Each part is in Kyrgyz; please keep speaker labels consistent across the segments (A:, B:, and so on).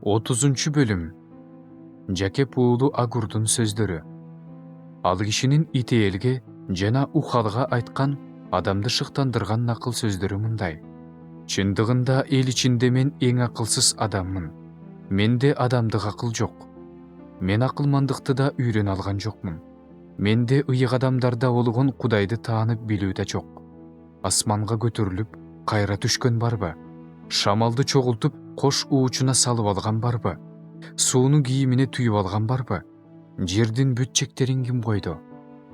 A: 30 бөлүм. Жакеп уулу Агурдун сөздөрү. Ал кишинин Итеэлге жана Ухалга айткан адамды шыктандырган накыл сөздөрү мындай: чындыгында эл ичинде мен эң акылсыз адаммын. Менде адамдык акыл жок. Мен акылмандыкты да үйрөнө алган жокмун. Менде ыйык адамдарда болгон Кудайды таанып билүү да жок. Асманга көтөрүлүп, кайра түшкөн барбы? Шамалды чогултуп, кош уучуна салып алган барбы? Сууну кийимине түйүп алган барбы? Жердин бүт чектерин ким койду?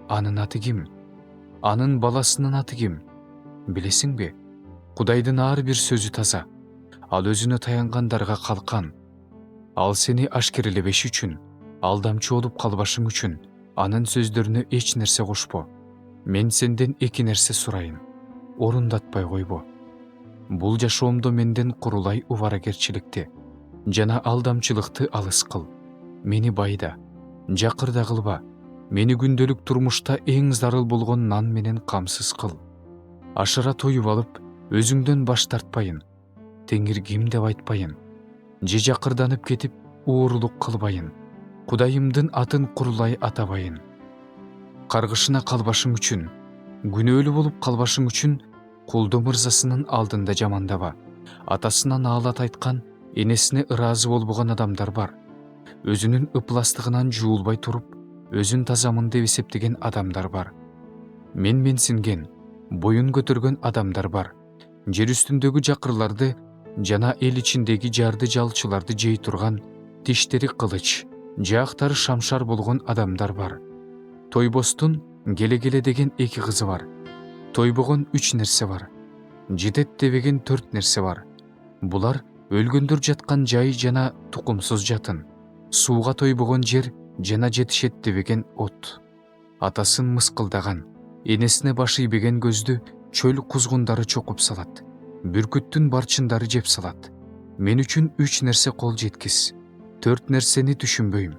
A: Анын аты ким? Анын баласынын аты ким? Билесиңби? Кудайдын ар бир сөзү таза. Ал өзүнө таянгандарга калкан. Ал сени ашкерелебеш үчүн, алдамчы болуп калбашың үчүн анын сөздөрүнө эч нерсе кошпо. Мен сенден эки нерсе сурайын. Орундатпай койбо. Бул жашоомдо менден курулай убаракерчиликти жана алдамчылыкты алыс кыл. Мени байда, жакырда кылба. Мени күндөлүк турмушта эң зарыл болгон нан менен камсыз кыл. Ашыра тоюп алып, өзүңдөн баш тартпайын. Теңир ким деп айтпайын. Же жакырданып кетип, уурулук кылбайын. Кудайымдын атын курулай атабайын. Каргышына калбашың үчүн, күнөөлүү болуп калбашың үчүн кулду мырзасынын алдында жамандаба. Атасына наалат айткан, энесине ыраазы болбогон адамдар бар. Өзүнүн ыпластыгынан жуулбай туруп, өзүн тазамын деп эсептеген адамдар бар. Менсинген, боюн көтөргөн адамдар бар. Жер үстүндөгү жакырларды жана эл ичиндеги жарды жалчыларды жей турган, тиштери кылыч, жаактары шамшар болгон адамдар бар. Тойбостун келе деген эки кызы бар. Тойбогон 3 нерсе бар. Жетет дебеген 4 нерсе бар. Булар өлгөндөр жаткан жай жана тукумсуз жатын. Сууга тойбогон жер жана жетишет дебеген от. Атасын мыскылдаган, энесине баш ийбеген көздү чөл кузгундары чокуп салат. Бүркүттүн барчындары жеп салат. Мен үчүн 3 нерсе кол жеткис. 4 нерсени түшүнбөйм.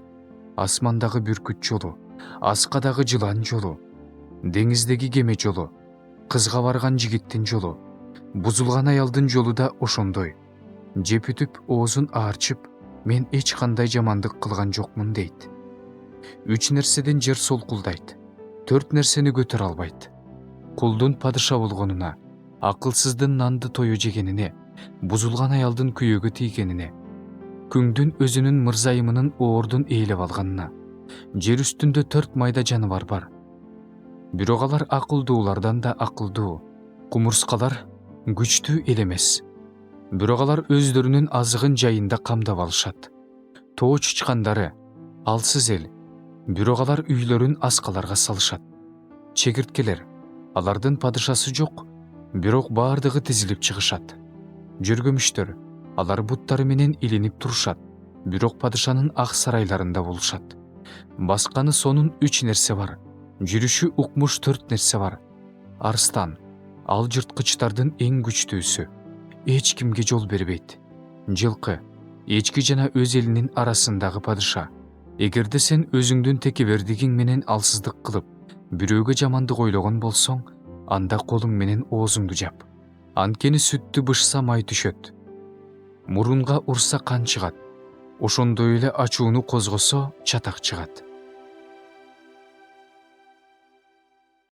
A: Асмандагы бүркүт жолу, аскадагы жылан жолу, деңиздеги кеме жолу, кызга барган жигиттин жолу, бузулган аялдын жолу да ошондой. Жеп ütүп, оозун аарчып, мен эч кандай жамандык кылган жокмун дейт. 3 нерседен жер солкулдайт. 4 нерсени көтөрө албайт. Кулдун падыша болгонуна, акылсыздын нанды тою жегенине, бузулган аялдын күйөөгө тийгенине, күңдүн өзүнүн мырзайымынын оордун ээлеп алганына. Жер үстүндө 4 майда жаныбар бар. Бирок алар акылдуулардан да акылдуу. Кумурскалар күчтүү эл эмес. Бирок алар өздөрүнүн азыгын жайында камдап алышат. Тоо чычкандары алсыз эл. Бирок алар үйлөрүн аскаларга салышат. Чегирткелер, алардын падышасы жок, бирок баардыгы тизилип чыгышат. Жөргөмүштөр, алар буттары менен илинип турушат, бирок падышанын ак сарайларында болушат. Басканы сонун 3 нерсе бар. Жүрүшү укмуш 4 нерсе бар. Арстан, ал жырткычтардын эң күчтүүсү. Эч кимге жол бербейт. Жылкы, эчки жана өз элинин арасындагы падыша. Эгерде сен өзүңдүн текебердигиң менен алсыздык кылып, бирөөгө жамандык ойлогон болсоң, анда колуң менен оозуңду жап. Анткени сүттү бышса май түшөт. Мурунга урса кан чыгат. Ошондой эле ачууну козгосо чатак чыгат.